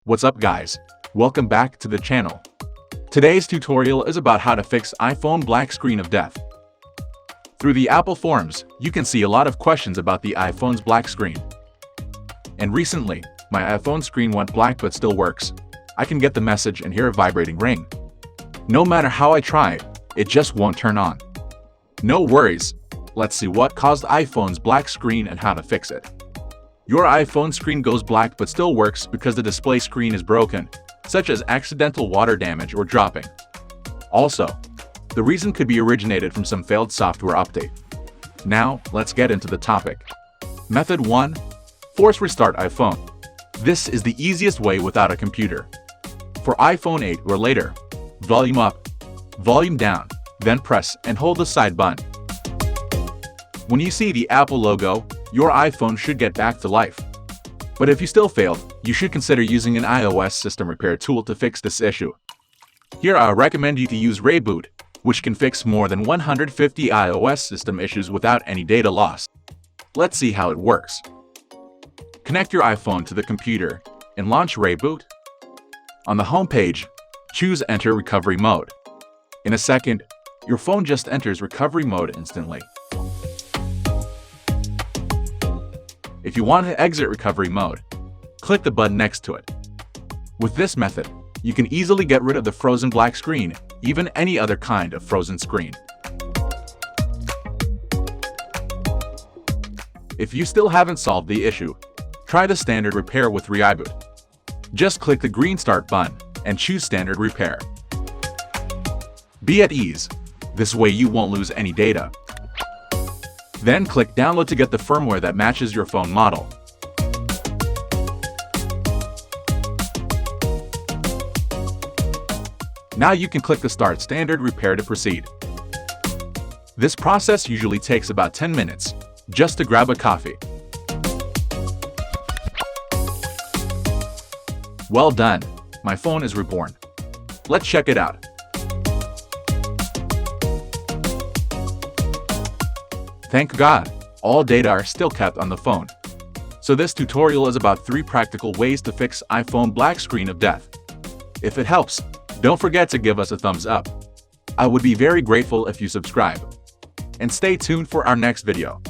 What's up guys? Welcome back to the channel. Today's tutorial is about how to fix iPhone black screen of death. Through the Apple forums, you can see a lot of questions about the iPhone's black screen. And recently, my iPhone screen went black but still works. I can get the message and hear a vibrating ring. No matter how I try, it just won't turn on. No worries. Let's see what caused iPhone's black screen and how to fix it. Your iPhone screen goes black but still works because the display screen is broken, such as accidental water damage or dropping. Also, the reason could be originated from some failed software update. Now, let's get into the topic. Method 1. Force restart iPhone. This is the easiest way without a computer. For iPhone 8 or later, volume up, volume down, then press and hold the side button. When you see the Apple logo, your iPhone should get back to life. But if you still failed, you should consider using an iOS system repair tool to fix this issue. Here I recommend you to use ReiBoot, which can fix more than 150 iOS system issues without any data loss. Let's see how it works. Connect your iPhone to the computer and launch ReiBoot. On the home page, choose Enter Recovery Mode. In a second, your phone just enters recovery mode instantly. If you want to exit recovery mode, click the button next to it. With this method, you can easily get rid of the frozen black screen, even any other kind of frozen screen. If you still haven't solved the issue, try the standard repair with ReiBoot. Just click the green Start button and choose Standard Repair. Be at ease. This way you won't lose any data. Then click Download to get the firmware that matches your phone model. Now you can click the Start Standard Repair to proceed. This process usually takes about 10 minutes, just to grab a coffee. Well done, my phone is reborn. Let's check it out. Thank God, all data are still kept on the phone. So this tutorial is about 3 practical ways to fix iPhone black screen of death. If it helps, don't forget to give us a thumbs up. I would be very grateful if you subscribe. And stay tuned for our next video.